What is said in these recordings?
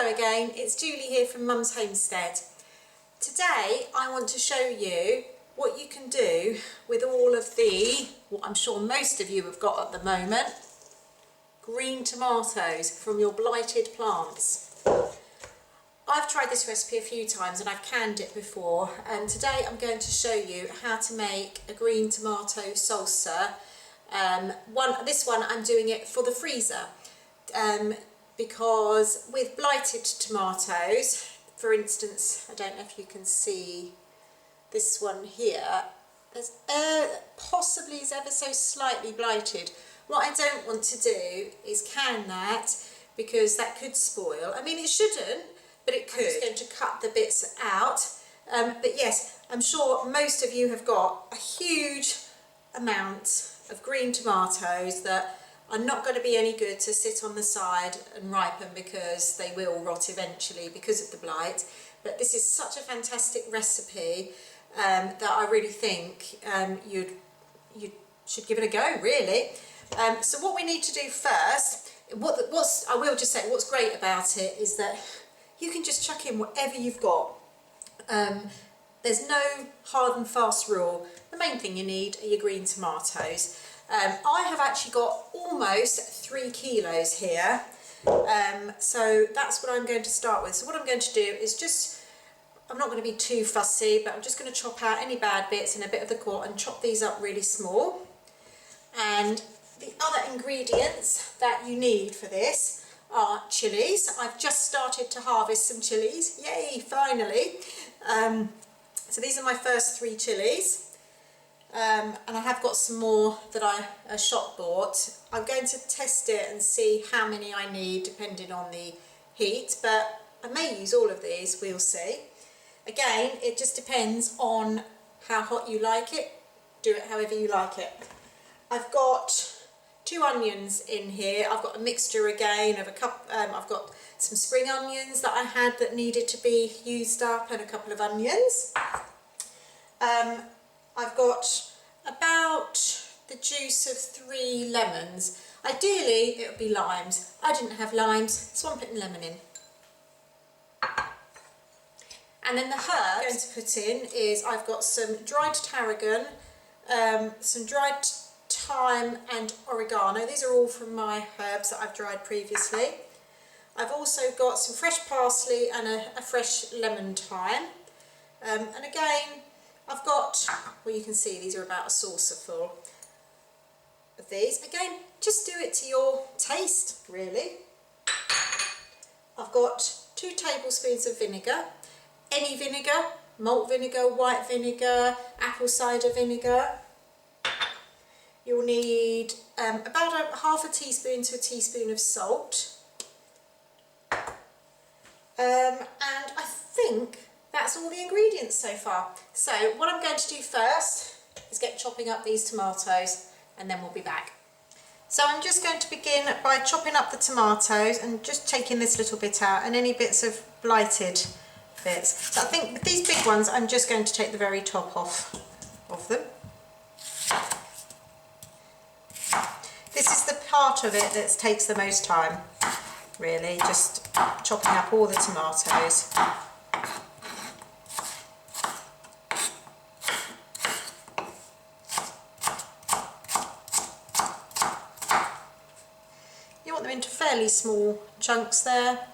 Hello again, it's Julie here from Mum's Homestead. Today I want to show you what you can do with all of what I'm sure most of you have got at the moment, green tomatoes from your blighted plants. I've tried this recipe a few times and I've canned it before, and today I'm going to show you how to make a green tomato salsa. This one I'm doing it for the freezer. Because with blighted tomatoes, for instance, I don't know if you can see this one here, there's possibly is ever so slightly blighted. What I don't want to do is can that, because that could spoil. I mean, it shouldn't, but it could. I'm just going to cut the bits out. But yes, I'm sure most of you have got a huge amount of green tomatoes that are not going to be any good to sit on the side and ripen, because they will rot eventually because of the blight. But this is such a fantastic recipe that I really think you should give it a go, really. So what we need to do first, I will just say what's great about it is that you can just chuck in whatever you've got. There's no hard and fast rule. The main thing you need are your green tomatoes. I have actually got almost 3 kilos here, so that's what I'm going to start with. So what I'm going to do is I'm not going to be too fussy, but I'm just going to chop out any bad bits and a bit of the core and chop these up really small. And the other ingredients that you need for this are chillies. I've just started to harvest some chillies, yay, finally. So these are my first 3 chillies. And I have got some more that I shop bought. I'm going to test it and see how many I need depending on the heat, but I may use all of these, we'll see. Again, it just depends on how hot you like it. Do it however you like it. I've got 2 onions in here. I've got a mixture again of I've got some spring onions that I had that needed to be used up, and a couple of onions. I've got about the juice of 3 lemons. Ideally it would be limes. I didn't have limes, so I'm putting lemon in. And then the herbs I'm going to put in is I've got some dried tarragon, some dried thyme and oregano. These are all from my herbs that I've dried previously. I've also got some fresh parsley and a fresh lemon thyme. And again, I've got, well, you can see these are about a saucer full of these. Again, just do it to your taste, really. I've got 2 tablespoons of vinegar. Any vinegar, malt vinegar, white vinegar, apple cider vinegar. You'll need about half a teaspoon to a teaspoon of salt. And I think that's all the ingredients so far. So what I'm going to do first is get chopping up these tomatoes, and then we'll be back. So I'm just going to begin by chopping up the tomatoes and just taking this little bit out and any bits of blighted bits. So I think with these big ones I'm just going to take the very top off of them. This is the part of it that takes the most time, really, just chopping up all the tomatoes. You want them into fairly small chunks there.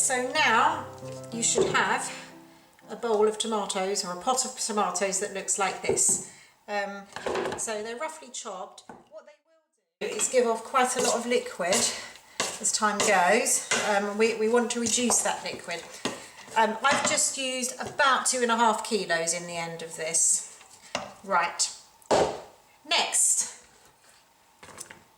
so now you should have a bowl of tomatoes, or a pot of tomatoes that looks like this. So they're roughly chopped. What they will do is give off quite a lot of liquid as time goes. We want to reduce that liquid. I've just used about 2.5 kilos in the end of this. Right, next,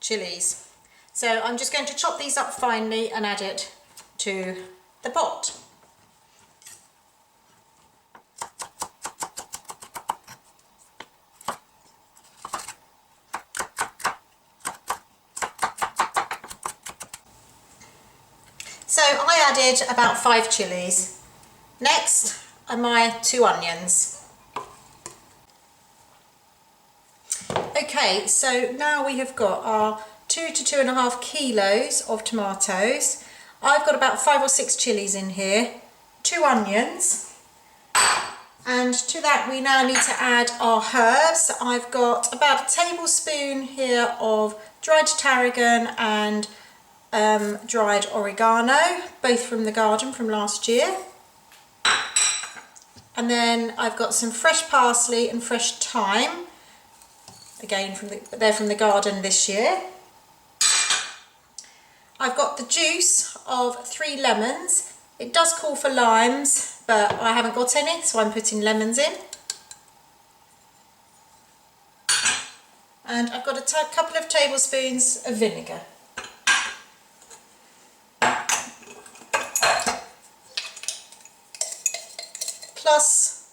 chillies. So I'm just going to chop these up finely and add it to the pot. So I added about 5 chillies. Next are my 2 onions. Okay, so now we have got our 2 to 2.5 kilos of tomatoes. I've got about 5 or 6 chillies in here, 2 onions, and to that we now need to add our herbs. I've got about a tablespoon here of dried tarragon and dried oregano, both from the garden from last year. And then I've got some fresh parsley and fresh thyme, again they're from the garden this year. I've got the juice of 3 lemons. It does call for limes, but I haven't got any, so I'm putting lemons in. And I've got a couple of tablespoons of vinegar. Plus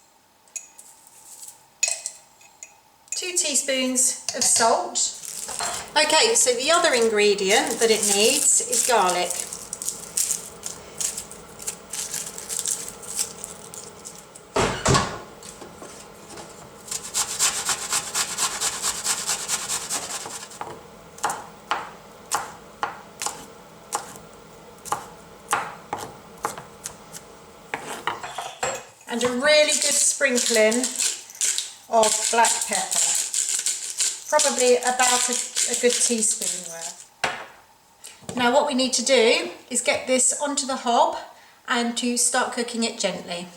2 teaspoons of salt. Okay, so the other ingredient that it needs is garlic. And a really good sprinkling of black pepper. Probably about a good teaspoon worth. Now what we need to do is get this onto the hob and to start cooking it gently.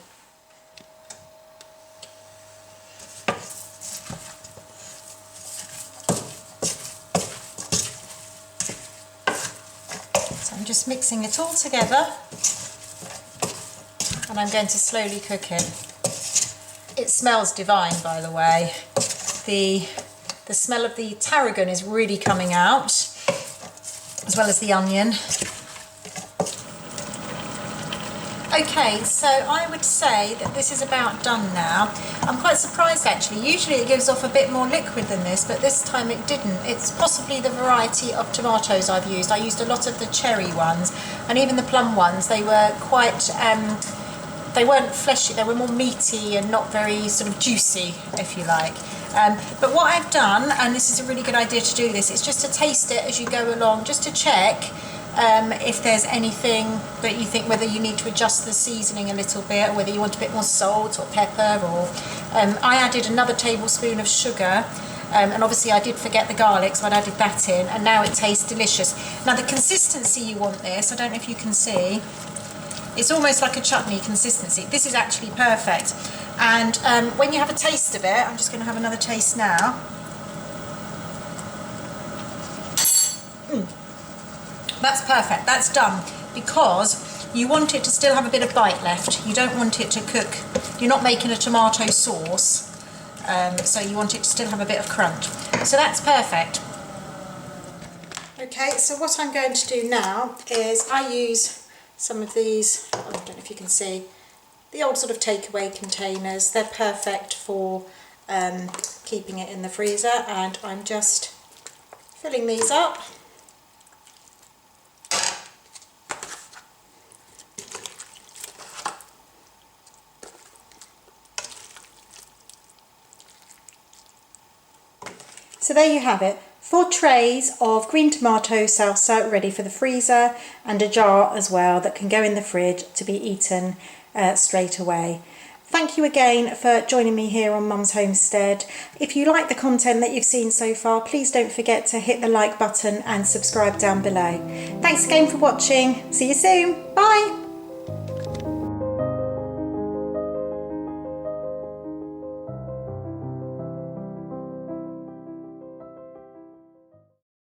So I'm just mixing it all together and I'm going to slowly cook it. It smells divine, by the way. The smell of the tarragon is really coming out, as well as the onion. Okay, so I would say that this is about done now. I'm quite surprised actually. Usually it gives off a bit more liquid than this, but this time it didn't. It's possibly the variety of tomatoes I've used. I used a lot of the cherry ones, and even the plum ones, they were quite, they weren't fleshy, they were more meaty and not very sort of juicy, if you like. But what I've done, and this is a really good idea to do this, is just to taste it as you go along, just to check if there's anything that you think, whether you need to adjust the seasoning a little bit, or whether you want a bit more salt or pepper, or I added another tablespoon of sugar, and obviously I did forget the garlic, so I added that in, and now it tastes delicious. Now the consistency you want this, I don't know if you can see, it's almost like a chutney consistency. This is actually perfect. And when you have a taste of it, I'm just going to have another taste now. That's perfect, that's done, because you want it to still have a bit of bite left. You don't want it to cook, you're not making a tomato sauce, so you want it to still have a bit of crunch. So that's perfect. Okay, so what I'm going to do now is I use some of these, I don't know if you can see, the old sort of takeaway containers. They're perfect for keeping it in the freezer, and I'm just filling these up. So there you have it, 4 trays of green tomato salsa ready for the freezer, and a jar as well that can go in the fridge to be eaten straight away. Thank you again for joining me here on Mum's Homestead. If you like the content that you've seen so far, please don't forget to hit the like button and subscribe down below. Thanks again for watching. See you soon. Bye.